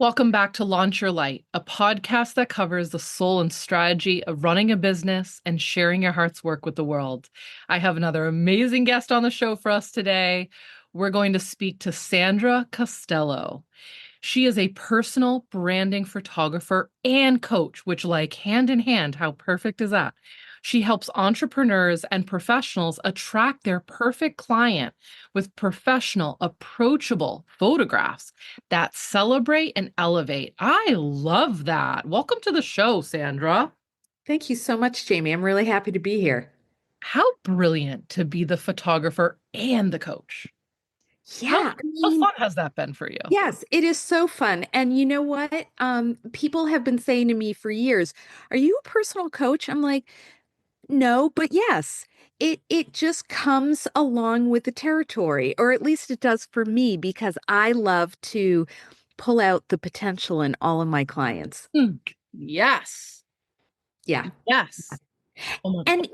Welcome back to Launch Your Light, a podcast that covers the soul and strategy of running a business and sharing your heart's work with the world. I have another amazing guest on the show for us today. We're going to speak to Sandra Costello. She is a personal branding photographer and coach, which, like, hand in hand, how perfect is that? She helps entrepreneurs and professionals attract their perfect client with professional, approachable photographs that celebrate and elevate. I love that. Welcome to the show, Sandra. Thank you so much, Jayme. I'm really happy to be here. How brilliant to be the photographer and the coach. How, Yeah, I how mean, fun has that been for you? yes, it is so fun. And you know what? People have been saying to me for years, "Are you a personal coach?" I'm like, "No, but yes." It just comes along with the territory, or at least it does for me, because I love to pull out the potential in all of my clients. Hmm. Yes. Yeah. Yes. Oh my And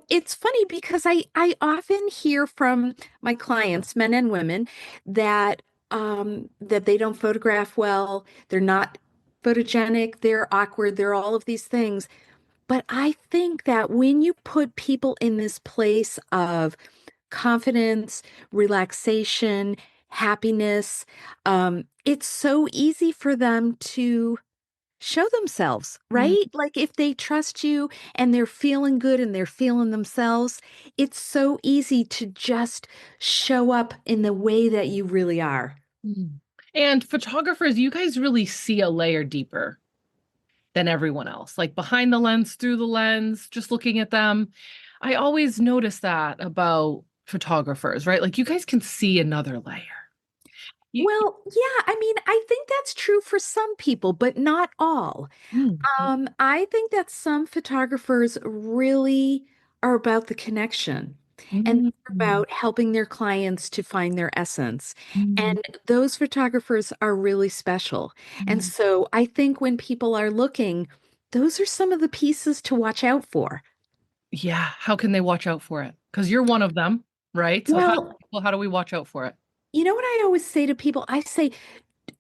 it's funny because I often hear from my clients, men and women, that that they don't photograph well, they're not photogenic, they're awkward, they're all of these things. But I think that when you put people in this place of confidence, relaxation, happiness, it's so easy for them to show themselves, God. right? Like if they trust you and they're feeling good and they're feeling themselves, it's so easy to just show up in the way that you really are. Mm. And photographers, you guys really see a layer deeper than everyone else, like behind the lens, through the lens, just looking at them. I always notice that about photographers, right? Like you guys can see another layer. You, Well, yeah, I mean, I think that's true for some people, but not all. mm, I think that some photographers really are about the connection and mm, they're about helping their clients to find their essence. mm, And those photographers are really special. And mm. so I think when people are looking, those are some of the pieces to watch out for. Yeah, how can they watch out for it? Because you're one of them, right? So Well, how do we watch out for it? you know what I always say to people? I say,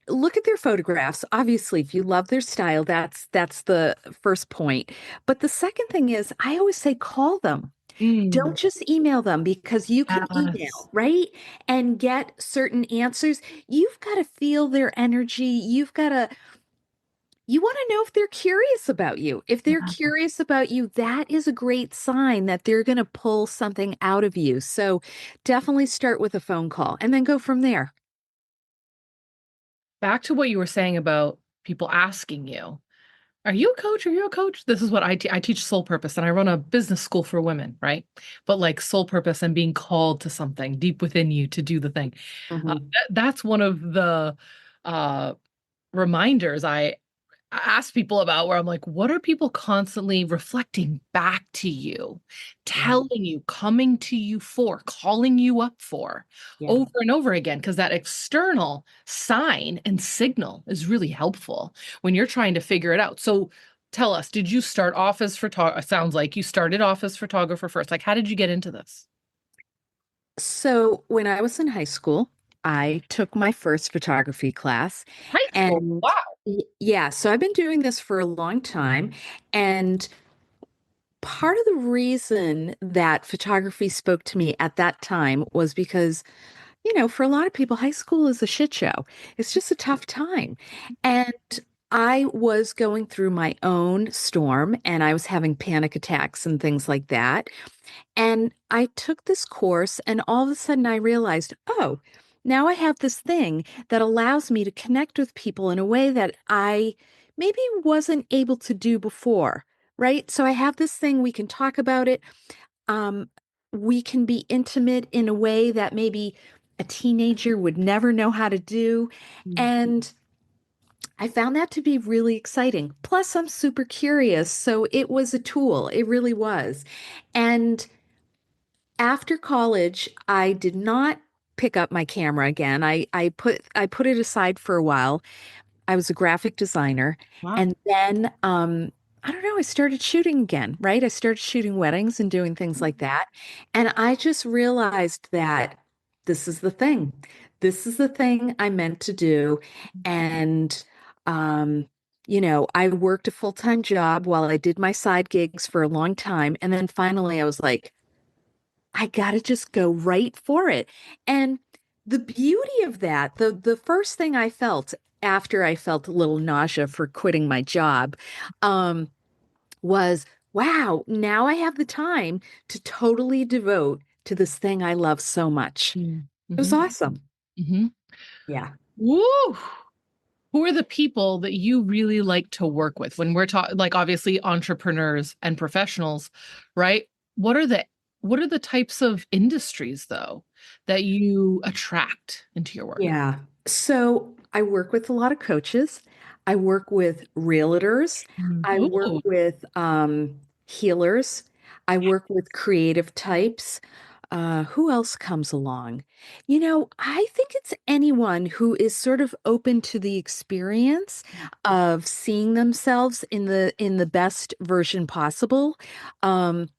look at their photographs. Obviously, if you love their style, that's the first point. But the second thing is, I always say call them. Mm, Don't just email them because you can yes. email, right? And get certain answers. You've got to feel their energy. You want to know if they're curious about you. If they're Yeah. curious about you, that is a great sign that they're going to pull something out of you. So definitely start with a phone call and then go from there. Back to what you were saying about people asking you. Are you a coach? Are you a coach? This is what I teach soul purpose and I run a business school for women, right? But like soul purpose and being called to something deep within you to do the thing. Mhm. That's one of the uh, reminders I ask people about where I'm like, what are people constantly reflecting back to you, Yeah. telling you, coming to you for, calling you up for Yeah. over and over again? Because that external sign and signal is really helpful when you're trying to figure it out. So tell us, did you start off as photographer? Sounds like you started off as photographer first. Like, how did you get into this? So when I was in high school, I took my first photography class. High school. And Wow. yeah, so I've been doing this for a long time. And part of the reason that photography spoke to me at that time was because, for a lot of people, high school is a shit show. It's just a tough time. And I was going through my own storm and I was having panic attacks and things like that. And I took this course, and all of a sudden I realized, oh, now I have this thing that allows me to connect with people in a way that I maybe wasn't able to do before, right? So I have this thing, we can talk about it. Um, we can be intimate in a way that maybe a teenager would never know how to do. And I found that to be really exciting. Plus, I'm super curious. So it was a tool. It really was. And after college, I did not pick up my camera again. I put it aside for a while. I was a graphic designer, Wow. and then I don't know, I started shooting again, right? I started shooting weddings and doing things like that. And I just realized that this is the thing. This is the thing I meant to do. And Um, I worked a full-time job while I did my side gigs for a long time. And then finally I was like, I gotta just go right for it. And the beauty of that, the first thing I felt after I felt a little nausea for quitting my job, um, was, wow, now I have the time to totally devote to this thing I love so much. It was Mm-hmm. awesome. Mm-hmm. Yeah. Woo! Who are the people that you really like to work with when we're talking, like obviously entrepreneurs and professionals, right? What are the what are the types of industries though that you attract into your work? Yeah. So I work with a lot of coaches. I work with realtors. I work Oh, with healers. I work with creative types. Who else comes along? I think it's anyone who is sort of open to the experience of seeing themselves in the best version possible. Um,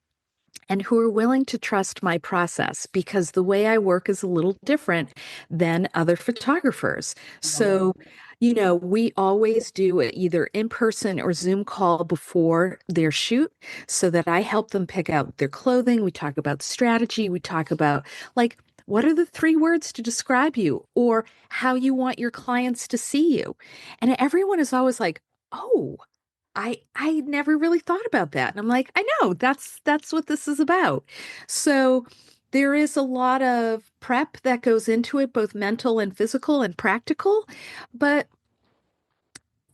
and who are willing to trust my process because the way I work is a little different than other photographers. So, we always do it either in person or Zoom call before their shoot so that I help them pick out their clothing. We talk about strategy. We talk about like, what are the three words to describe you or how you want your clients to see you? And everyone is always like, oh, I never really thought about that. And I'm like, I know, that's what this is about. So there is a lot of prep that goes into it, both mental and physical and practical. But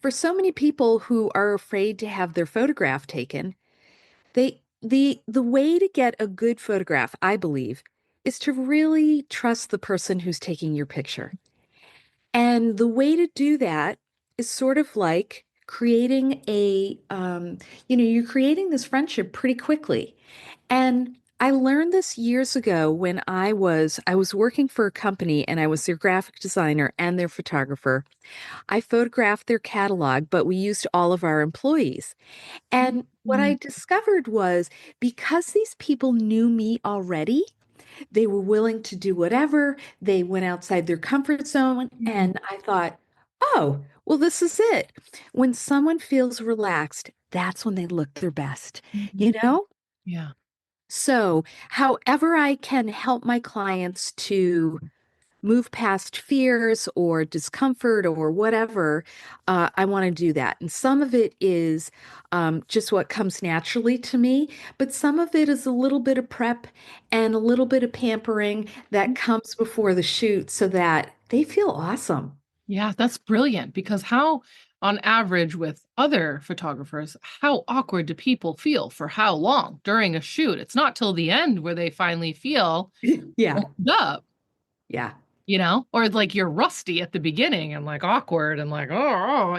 for so many people who are afraid to have their photograph taken, the way to get a good photograph, I believe, is to really trust the person who's taking your picture. And the way to do that is sort of like creating you're creating this friendship pretty quickly. And I learned this years ago when I was working for a company and I was their graphic designer and their photographer. I photographed their catalog, but we used all of our employees. And what I discovered was because these people knew me already, they were willing to do whatever. They went outside their comfort zone. And I thought, oh, well, this is it. When someone feels relaxed, that's when they look their best, you know? yeah. So, however, I can help my clients to move past fears or discomfort or whatever, I want to do that. And some of it is just what comes naturally to me, but some of it is a little bit of prep and a little bit of pampering that comes before the shoot so that they feel awesome. Yeah, that's brilliant because how, on average, with other photographers, how awkward do people feel for how long during a shoot? It's not till the end where they finally feel Yeah, warmed up, yeah. or like you're rusty at the beginning and like awkward and like, oh.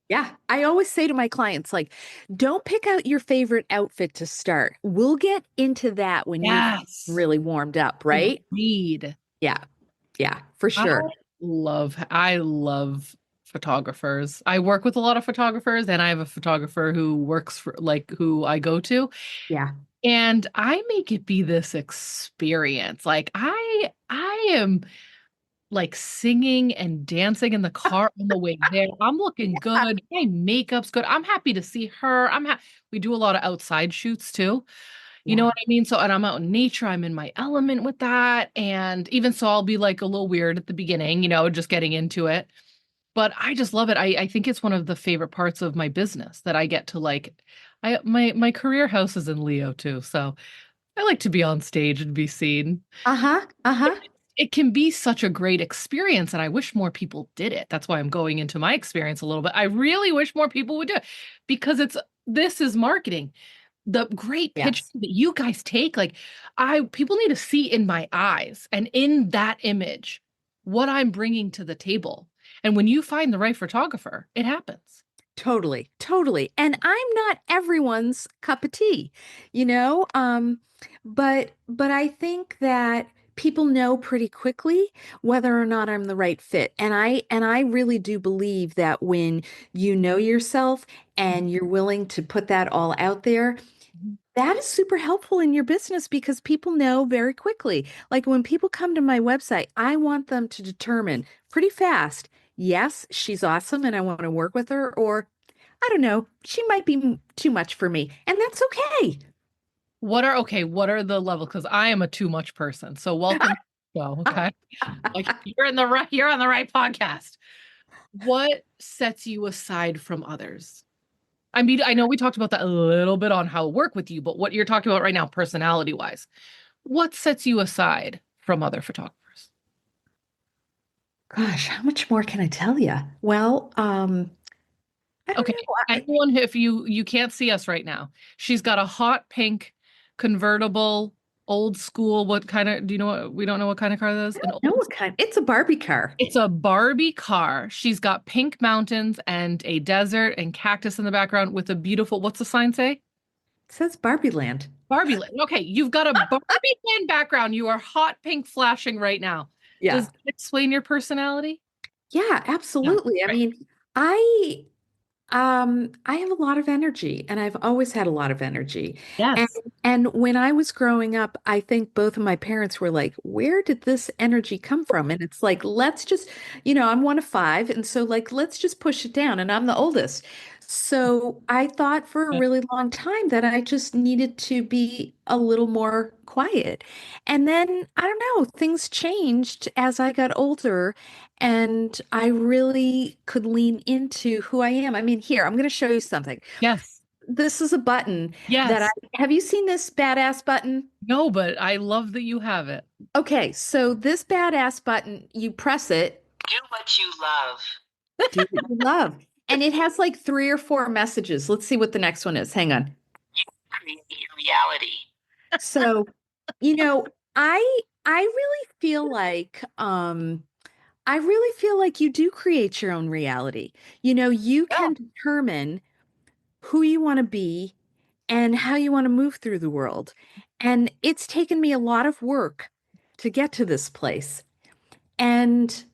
Yeah, I always say to my clients, like, don't pick out your favorite outfit to start. We'll get into that when you're Yes. really warmed up, right? Agreed. Yeah, yeah, for I sure. I love photographers. I work with a lot of photographers and I have a photographer who works for like who I go to Yeah. and I make it be this experience. Like I am like singing and dancing in the car on the way there. I'm looking good. My makeup's good. I'm happy to see her. We do a lot of outside shoots too. You know Yeah. what I mean? So, and I'm out in nature, I'm in my element with that. And even so, I'll be like a little weird at the beginning, just getting into it. But I just love it. I think it's one of the favorite parts of my business that I get to like, my career house is in Leo too. So I like to be on stage and be seen. Uh-huh. Uh-huh. It can be such a great experience, and I wish more people did it. That's why I'm going into my experience a little bit. I really wish more people would do it because this is marketing the great picture Yes. that you guys take, like people need to see in my eyes and in that image what I'm bringing to the table. And when you find the right photographer, it happens. Totally. Totally. And I'm not everyone's cup of tea, you know? But I think that people know pretty quickly whether or not I'm the right fit. And I really do believe that when you know yourself and you're willing to put that all out there, Mhm. that is super helpful in your business because people know very quickly. Like when people come to my website, I want them to determine pretty fast, yes, she's awesome and I want to work with her, or I don't know, she might be too much for me, and that's okay. What are the levels? Because I am a too much person. So welcome to the show, okay? Like you're on the right podcast. What sets you aside from others? I mean, I know we talked about that a little bit on how to work with you, but what you're talking about right now, personality wise, what sets you aside from other photographers? Gosh, how much more can I tell you? Well, I don't Okay, know. everyone, if you can't see us right now, she's got a hot pink convertible, old school. What kind of, do you know what, we don't know what kind of car that is? I An don't know old, what kind. It's a Barbie car. it's a Barbie car. She's got pink mountains and a desert and cactus in the background with a beautiful, what's the sign say? It says Barbie Land. Barbie land. Okay, you've got a Barbie land background. You are hot pink flashing right now. Does Yeah. that explain your personality? Yeah, Yeah. absolutely. I Right. mean, I have a lot of energy and I've always had a lot of energy. And Yes. and when I was growing up, I think both of my parents were like, "Where did this energy come from?" And it's like, let's just, I'm one of five, and so like let's just push it down. And I'm the oldest. So I thought for a really long time that I just needed to be a little more quiet. And then I don't know, things changed as I got older and I really could lean into who I am. I mean, here, I'm going to show you something. Yes. This is a button that I Yes. have you seen this badass button? No, but I love that you have it. Okay, so this badass button, you press it, Do what you love. do what you love. And it has like three or four messages. Let's see what the next one is. Hang on. You create your reality. So, you know, I really feel like you do create your own reality. You Yeah. can determine who you want to be and how you want to move through the world. And it's taken me a lot of work to get to this place. And,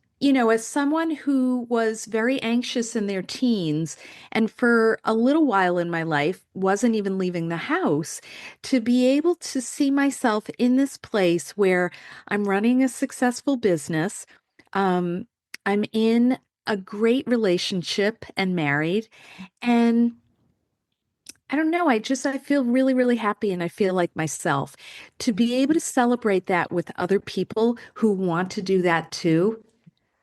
as someone who was very anxious in their teens and for a little while in my life wasn't even leaving the house, to be able to see myself in this place where I'm running a successful business, um, I'm in a great relationship and married, and I don't know. I feel really, really happy and I feel like myself. To be able to celebrate that with other people who want to do that too.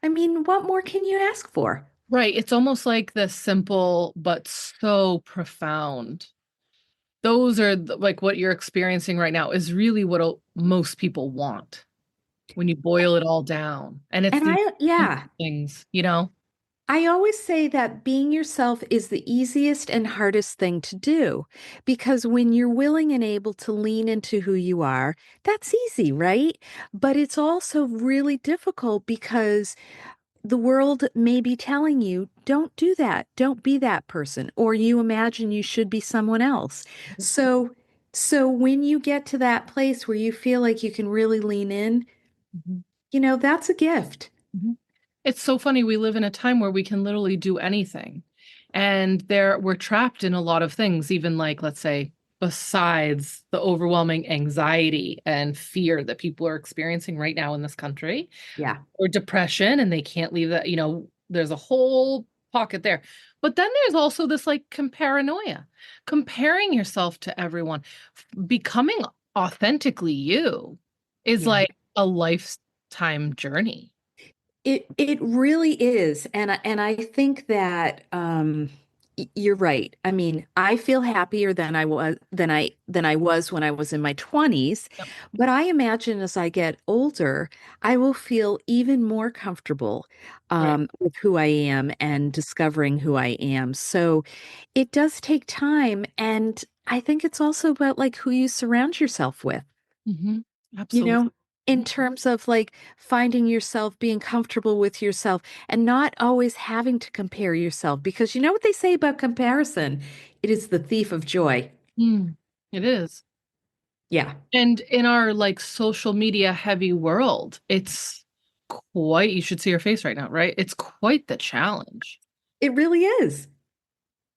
I mean, what more can you ask for? Right. It's almost like the simple but so profound. Those are like what you're experiencing right now is really what most people want when you boil it all down. And it's And these simple yeah, things, you know? I always say that being yourself is the easiest and hardest thing to do because when you're willing and able to lean into who you are, that's easy, right? But it's also really difficult because the world may be telling you, don't do that, don't be that person, or you imagine you should be someone else. So, so when you get to that place where you feel like you can really lean in, Mhm. that's a gift. Mhm. It's so funny. We live in a time where we can literally do anything. And we're trapped in a lot of things, even like, let's say, besides the overwhelming anxiety and fear that people are experiencing right now in this country, Yeah. or depression, and they can't leave that, there's a whole pocket there. But then there's also this like comparanoia, comparing yourself to everyone. Becoming authentically you is Yeah. like a lifetime journey. It really is, and I think that you're right. I mean, I feel happier than I was when I was in my 20s, Yep. but I imagine as I get older, I will feel even more comfortable Right. with who I am and discovering who I am. So it does take time, and I think it's also about like who you surround yourself with. Hmm. You Absolutely. know, in terms of like finding yourself, being comfortable with yourself, and not always having to compare yourself. Because you know what they say about comparison? It is the thief of joy. Mm, it is. Yeah, And in our like social media heavy world, it's quite, you should see your face right now, right? It's quite the challenge. it really is.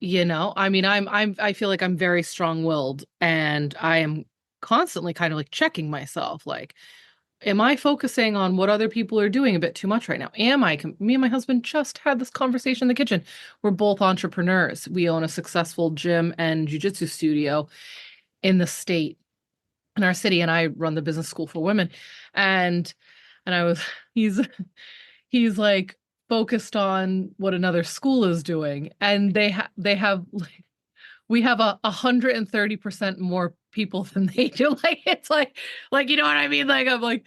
I mean, I feel like I'm very strong-willed and I am constantly kind of like checking myself, like, am I focusing on what other people are doing a bit too much right now? Me and my husband just had this conversation in the kitchen. We're both entrepreneurs. We own a successful gym and jujitsu studio in the state, in our city, and I run the business school for women. And and I was he's he's like focused on what another school is doing, and they have like, we have 130% more people than they do. Like it's like you know what I mean? Like I'm like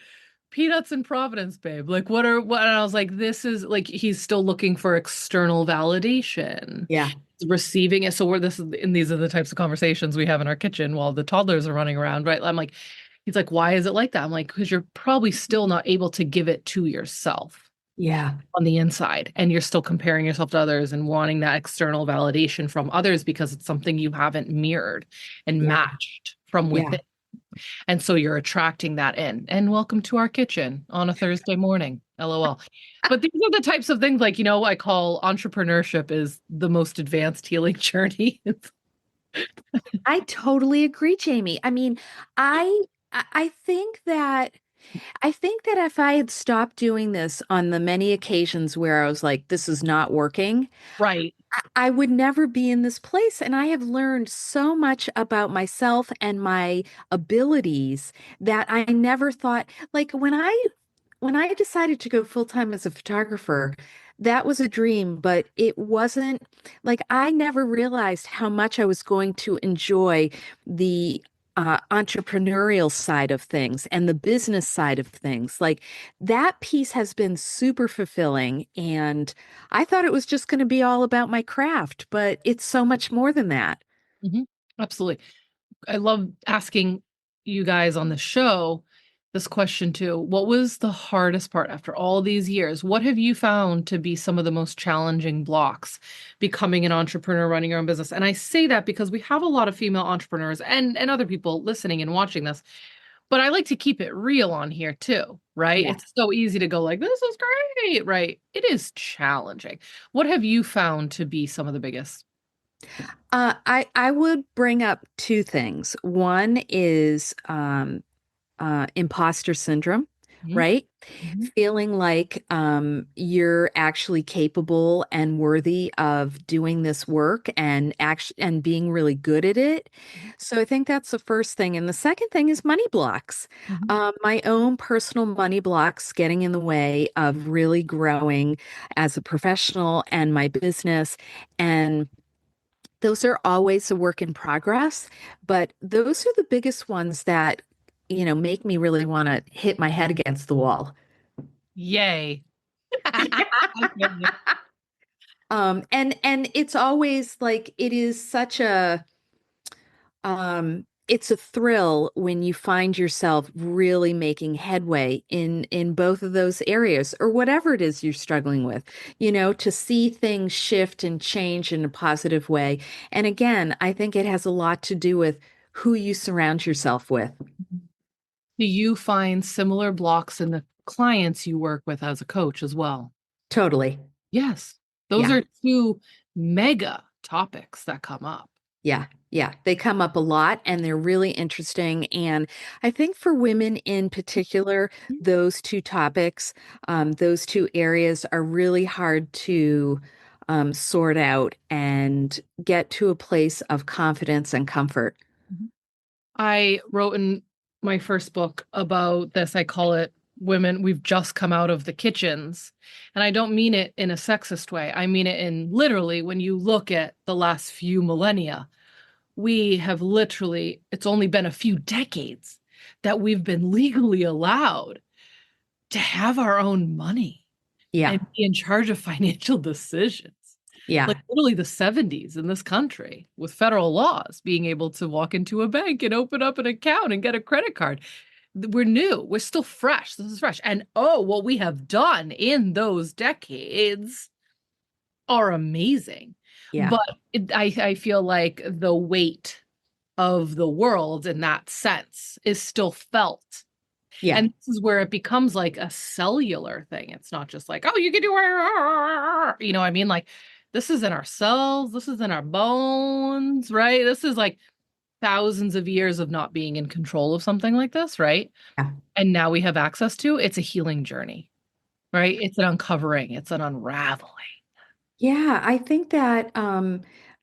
peanuts in Providence, babe. Like what? And I was like, this is like he's still looking for external validation, Yeah. receiving it. So and these are the types of conversations we have in our kitchen while the toddlers are running around, right? I'm like, he's like, why is it like that? I'm like, because you're probably still not able to give it to yourself Yeah. on the inside, and you're still comparing yourself to others and wanting that external validation from others because it's something you haven't mirrored and Yeah. matched from Yeah. within. And so you're attracting that in. And welcome to our kitchen on a Thursday morning. LOL. But these are the types of things like, I call entrepreneurship is the most advanced healing journey. I totally agree, Jayme. I mean, I think that if I had stopped doing this on the many occasions where I was like, this is not working, Right. I would never be in this place. And I have learned so much about myself and my abilities that I never thought, like when I decided to go full time as a photographer, that was a dream, but it wasn't like I never realized how much I was going to enjoy the entrepreneurial side of things and the business side of things. Like that piece has been super fulfilling. And I thought it was just going to be all about my craft, but it's so much more than that. Mhm. Absolutely. I love asking you guys on the show this question too. What was the hardest part after all these years? What have you found to be some of the most challenging blocks becoming an entrepreneur, running your own business? And I say that because we have a lot of female entrepreneurs and other people listening and watching this, but I like to keep it real on here too, right? Yeah. It's so easy to go like, this is great, right? It is challenging. What have you found to be some of the biggest? I would bring up two things. One is imposter syndrome, Mhm, right? mhm, Feeling like you're actually capable and worthy of doing this work and being really good at it. mhm, So I think that's the first thing. And the second thing is money blocks. mhm. My own personal money blocks getting in the way of really growing as a professional and my business. And those are always a work in progress, but those are the biggest ones that, make me really want to hit my head against the wall. Yay. I feel you. And it's always like it is such it's a thrill when you find yourself really making headway in both of those areas or whatever it is you're struggling with, to see things shift and change in a positive way. And again, I think it has a lot to do with who you surround yourself with. Do you find similar blocks in the clients you work with as a coach as well? Totally. Yes. Those Yeah. are two mega topics that come up. Yeah, yeah, they come up a lot and they're really interesting. And I think for women in particular, those two topics, those two areas are really hard to sort out and get to a place of confidence and comfort. Mhm. I wrote in my first book about this. I call it Women, We've Just Come Out of the Kitchens. And I don't mean it in a sexist way. I mean it in literally when you look at the last few millennia, we have literally, it's only been a few decades that we've been legally allowed to have our own money Yeah, and be in charge of financial decisions. Like yeah, literally the 70s in this country with federal laws, being able to walk into a bank and open up an account and get a credit card. We're new, we're still fresh. This is fresh. And oh, what we have done in those decades are amazing. yeah, But I feel like the weight of the world in that sense is still felt. yeah, And this is where it becomes like a cellular thing. It's not just like, oh, you can do, you know what I mean? Like, this is in our cells, this is in our bones, right? This is like thousands of years of not being in control of something like this, right? Yeah. And now we have access to, it's a healing journey, right? It's an uncovering, it's an unraveling. Yeah, I think that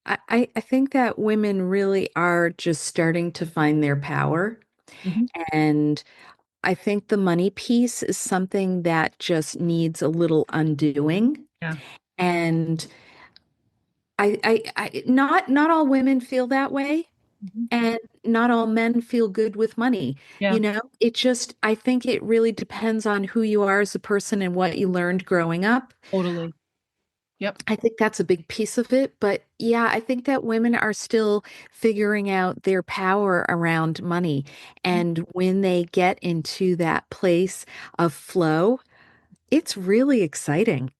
I think that women really are just starting to find their power. Mhm. And I think the money piece is something that just needs a little undoing. Yeah. And not all women feel that way, Mhm. and not all men feel good with money. Yeah, It just, I think it really depends on who you are as a person and what you learned growing up. totally. Yep. I think that's a big piece of it. But yeah, I think that women are still figuring out their power around money. And when they get into that place of flow, it's really exciting.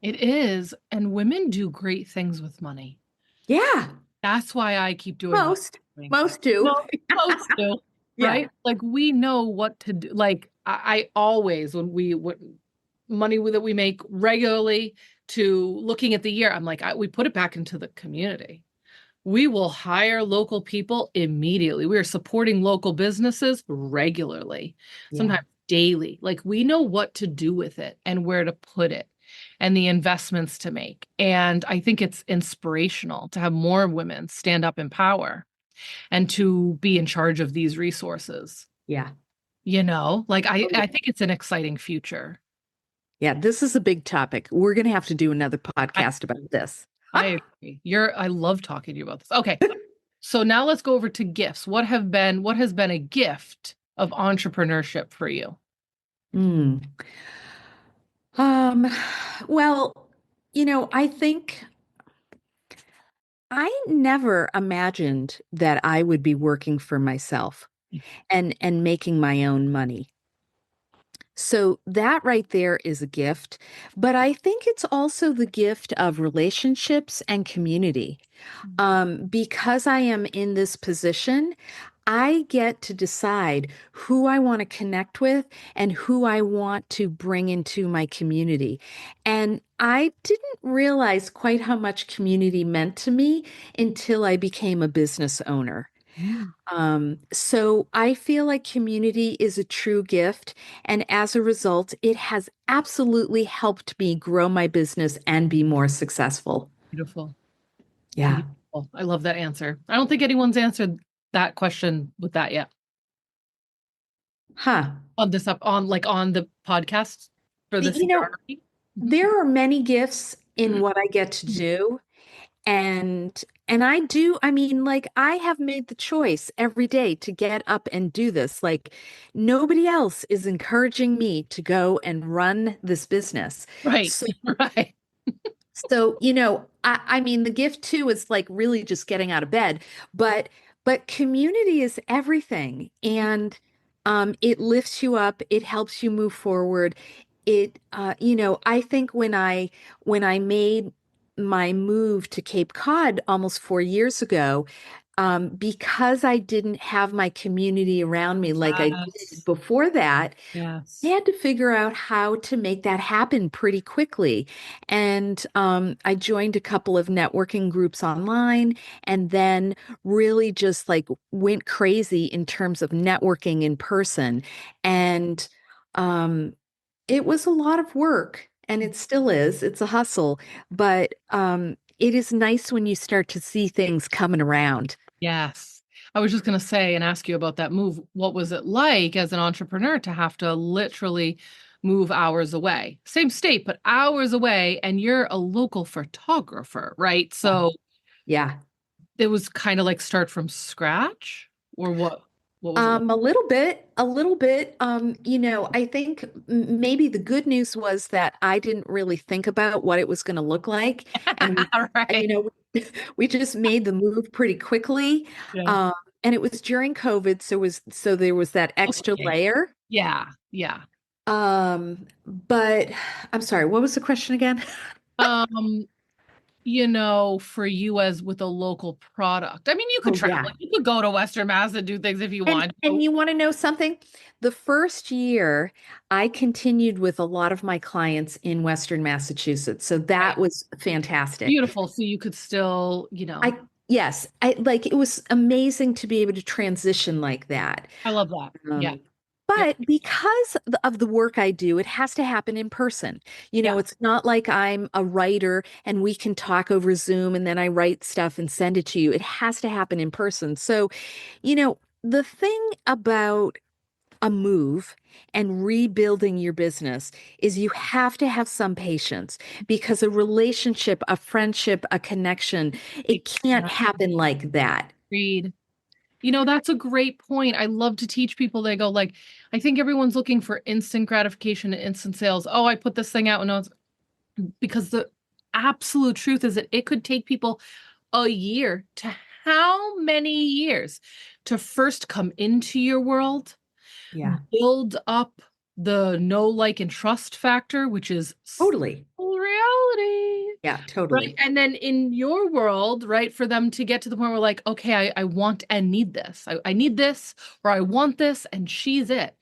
It is. And women do great things with money. Yeah, That's why I keep doing what most, I'm doing. most do. Most do, Yeah, right? Like we know what to do. Like I always, when money that we make regularly to looking at the year, I'm like, we put it back into the community. We will hire local people immediately. We are supporting local businesses regularly, yeah, sometimes daily. Like we know what to do with it and where to put it and the investments to make. And I think it's inspirational to have more women stand up in power and to be in charge of these resources. yeah. Like I, Oh, I yeah. think it's an exciting future. Yeah, this is a big topic. We're going to have to do another I, podcast about this. I agree. I love talking to you about this. Okay. So now let's go over to gifts. What has been a gift of entrepreneurship for you? Hmm. Um, well, I think I never imagined that I would be working for myself and making my own money. So that right there is a gift, but I think it's also the gift of relationships and community. Because I am in this position, I get to decide who I want to connect with and who I want to bring into my community. And I didn't realize quite how much community meant to me until I became a business owner. Mm, So I feel like community is a true gift. And as a result, it has absolutely helped me grow my business and be more successful. beautiful. Yeah. Beautiful. I love that answer. I don't think anyone's answered that question with that yet. Huh. On the podcast for The- this You year know, already. Mhm. there are many gifts in what I get to do. And I mean, like I have made the choice every day to get up and do this. Like nobody else is encouraging me to go and run this business. Right. So Right. I mean, the gift too is like really just getting out of bed, but community is everything, and it lifts you up, it helps you move forward. I think when I made my move to Cape Cod almost 4 years ago, because I didn't have my community around me like I did Yes. before that. I Yes. had to figure out how to make that happen pretty quickly. And I joined a couple of networking groups online and then really just like went crazy in terms of networking in person. And um, it was a lot of work and it still is. It's a hustle, but it is nice when you start to see things coming around. Yes. I was just going to say and ask you about that move. What was it like as an entrepreneur to have to literally move hours away? Same state, but hours away, and you're a local photographer, right? So Yeah. it was kind of like start from scratch, or what? What was it like? A little bit. I think maybe the good news was that I didn't really think about what it was going to look like, and All right. we just made the move pretty quickly. Yeah. Um, and it was during COVID, so there was that extra Okay. layer. Yeah. Yeah. But I'm sorry, what was the question again? Um, for you as with a local product. I mean, you could Oh travel. yeah. You could go to Western Mass and do things if you And want and to. you want to know something? The first year, I continued with a lot of my clients in Western Massachusetts. So that Right. was fantastic. Beautiful. So you could still, I Yes, I like it was amazing to be able to transition like that. I love that. Yeah. Um, Yep. but because of the work I do, it has to happen in person. Yeah. It's not like I'm a writer and we can talk over Zoom and then I write stuff and send it to you. It has to happen in person. So, the thing about a move and rebuilding your business is you have to have some patience because a relationship, a friendship, a connection, it can't happen like that. Agreed. That's a great point. I love to teach people. They go like, I think everyone's looking for instant gratification and instant sales. Oh, I put this thing out and it's because the absolute truth is that it could take people a year to how many years to first come into your world, Yeah, build up the know, like, and trust factor, which is totally. reality. Yeah, Right. totally. And then in your world, right, for them to get to the point where like, okay, I want and need this. I need this or I want this and she's it.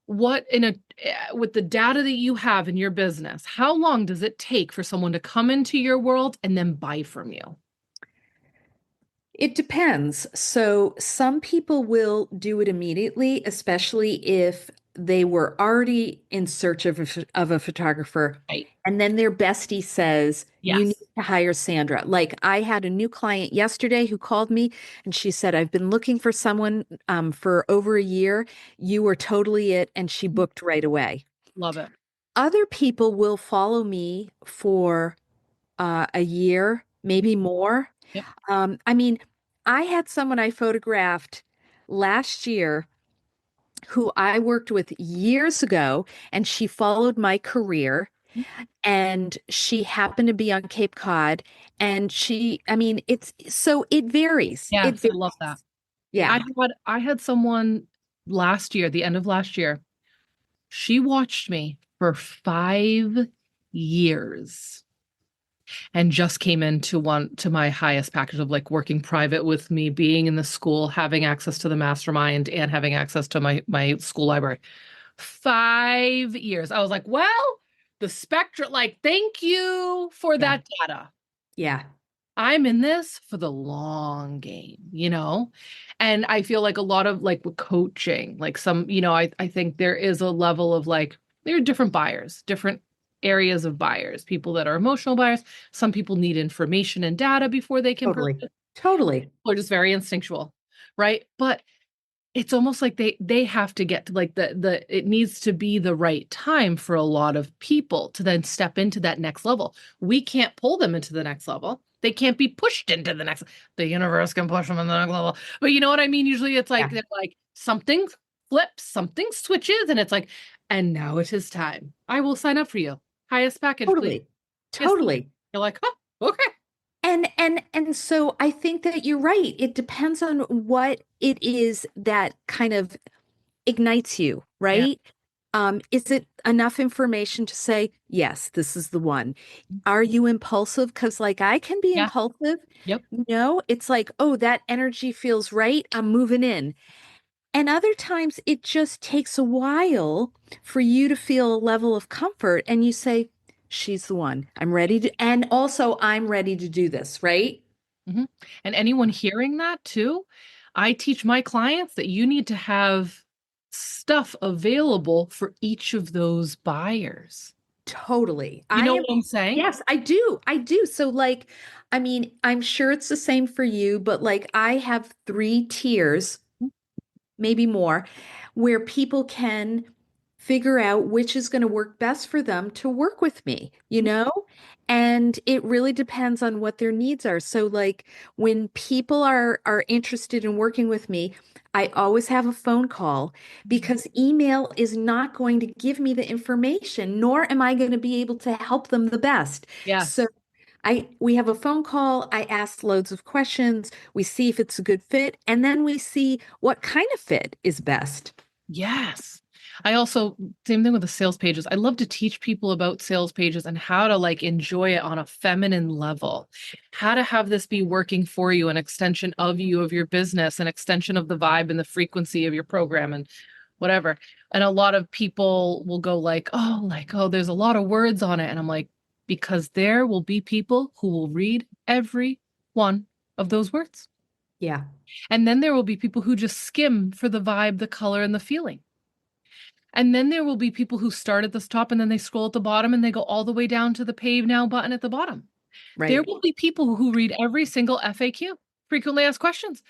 What with the data that you have in your business, how long does it take for someone to come into your world and then buy from you? It depends. So some people will do it immediately, especially if they were already in search of a photographer. Right. And then their bestie says, you need Yes. to hire Sandra. Like I had a new client yesterday who called me and she said, I've been looking for someone for over a year. You were totally it. And she booked right away. Love it. Other people will follow me for a year, maybe more. Yep. I mean, I had someone I photographed last year who I worked with years ago, and she followed my career, and she happened to be on Cape Cod, and I mean, it varies. It Yes, I love that. varies. Yeah. I had someone last year, the end of last year. She watched me for 5 years and just came into one to my highest package of like working private with me, being in the school, having access to the mastermind and having access to my school library. 5 years. I was like, well, the spectrum, like, thank you for Yeah. that data. Yeah. I'm in this for the long game. And I feel like a lot of like with coaching, like I think there is a level of like, there are different buyers, different areas of buyers, people that are emotional buyers. Some people need information and data before they can Totally. purchase, Totally. or just very instinctual, right? But it's almost like they have to get to like the it needs to be the right time for a lot of people to then step into that next level. We can't pull them into the next level. They can't be pushed into the next. The universe can push them in the next level. But you know what I mean? Usually it's like Yeah. they're like something flips, something switches, and it's like, and now it is time. I will sign up for you. Highest package, please. Totally. Yes, please. Totally. You're like, oh, okay. And so I think that you're right. It depends on what it is that kind of ignites you, Yeah. right? Is it enough information to say, yes, this is the one? Are you impulsive? Because, like, I can be Yeah. impulsive. Yep. It's like, oh, that energy feels right. I'm moving in. And other times it just takes a while for you to feel a level of comfort and you say, she's the one. I'm ready to, and also I'm ready to do this, right? Mhm. And anyone hearing that too, I teach my clients that you need to have stuff available for each of those buyers. Totally. You know what I'm saying? Yes, I do. I do. So, like, I mean, I'm sure it's the same for you, but like, I have 3 tiers, maybe more, where people can figure out which is going to work best for them to work with me, you know? And it really depends on what their needs are. So like when people are interested in working with me, I always have a phone call because email is not going to give me the information, nor am I going to be able to help them the best. So Yes. we have a phone call. I ask loads of questions. We see if it's a good fit, and then we see what kind of fit is best. Yes. I also, same thing with the sales pages. I love to teach people about sales pages and how to like enjoy it on a feminine level, how to have this be working for you, an extension of you, of your business, an extension of the vibe and the frequency of your program and whatever. And a lot of people will go like, oh, there's a lot of words on it. And I'm like, because there will be people who will read every one. of those words. Yeah. And then there will be people who just skim for the vibe, the color, and the feeling. And then there will be people who start at the top and then they scroll at the bottom and they go all the way down to the Pay Now button at the bottom. There Right. will be people who read every single FAQ, frequently asked questions.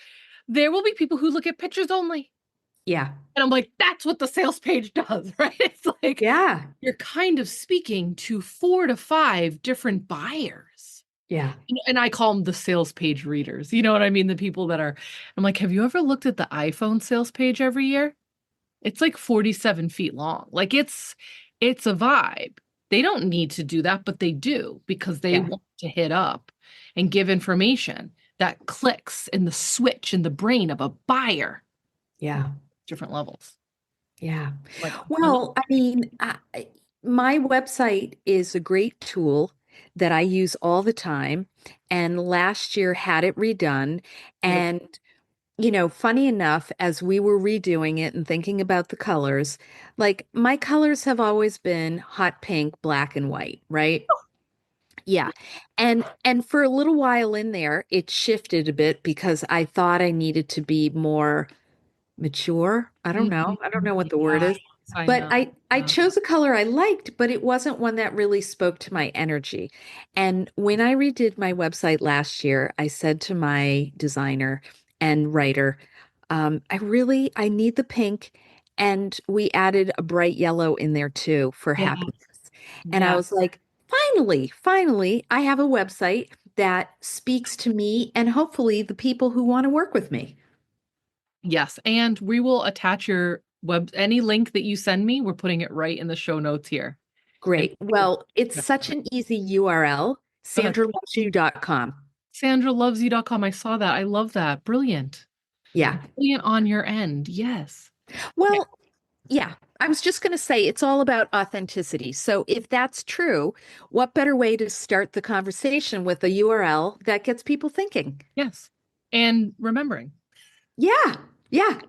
There will be people who look at pictures only. Yeah. And I'm like, that's what the sales page does, right? It's like, Yeah. you're kind of speaking to 4 to 5 different buyers. Yeah. And I call them the sales page readers. You know what I mean? The people that are, I'm like, have you ever looked at the iPhone sales page every year? It's like 47 feet long. Like it's a vibe. They don't need to do that, but they do because they Yeah. want to hit up and give information that clicks in the switch in the brain of a buyer. Yeah. Different levels. Yeah. Like, Well, I mean, my website is a great tool that I use all the time. And last year had it redone. yep. And, funny enough, as we were redoing it and thinking about the colors, like my colors have always been hot pink, black, and white, right? Yeah. And for a little while in there, it shifted a bit because I thought I needed to be more mature. I don't know. I don't know what the word Yeah, is. I But know. I chose a color I liked, but it wasn't one that really spoke to my energy. And when I redid my website last year, I said to my designer and writer, I need the pink. And we added a bright yellow in there too for Yeah, happiness. And I yeah. was like, finally, I have a website that speaks to me and hopefully the people who want to work with me. Yes. And we will attach your any link that you send me, we're putting it right in the show notes here. And Great. Well, it's such an easy URL, go ahead. sandralovesyou.com. SandraLovesYou.com. I saw that. I love that. Brilliant. Yeah. Brilliant on your end. Yes. Okay. Well, yeah, I was just going to say it's all about authenticity. So if that's true, what better way to start the conversation with a URL that gets people thinking? Yes. And remembering. Yeah. Yeah,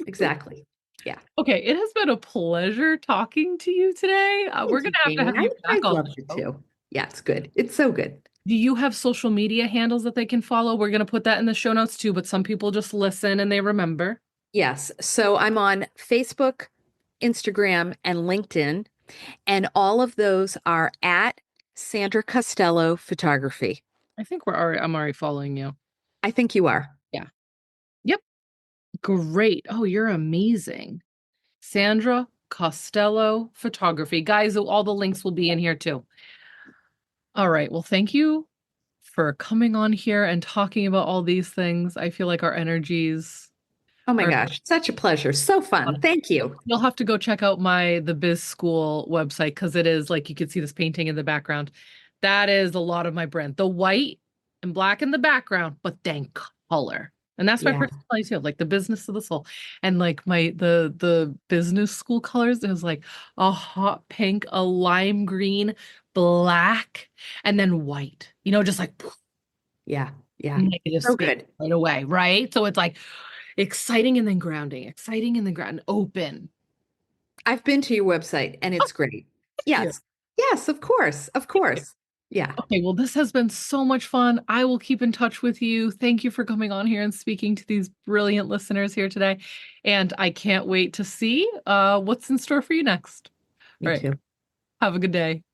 exactly. Yeah. Okay. It has been a pleasure talking to you today. We're Thank going you, to Jayme. have you back I've on loved the it show. too. Yeah, it's good. It's so good. Do you have social media handles that they can follow? We're going to put that in the show notes too, but some people just listen and they remember. Yes. So I'm on Facebook, Instagram, and LinkedIn, and all of those are at Sandra Costello Photography. I think I'm already following you. I think you are. Yeah. Yep. Great. Oh, you're amazing. Sandra Costello Photography. Guys, all the links will be in here too. All right. Well, thank you for coming on here and talking about all these things. I feel like our energies Oh my are. gosh, such a pleasure. So fun. Thank you. You'll have to go check out the Biz School website because it is like you can see this painting in the background. That is a lot of my brand. The white and black in the background, but then color. And that's my Yeah. personality too, like the business of the soul. And like the business school colors, it was like a hot pink, a lime green, black, and then white. Just like Yeah. Yeah. negative So space good. right away, right? So it's like exciting and then grounding, exciting and then ground open. I've been to your website and Oh, it's great. thank you. Yes. Yes, of course. Of Thank you. course. Yeah. Okay, well, this has been so much fun. I will keep in touch with you. Thank you for coming on here and speaking to these brilliant listeners here today. And I can't wait to see what's in store for you next. Me All right. too. Have a good day.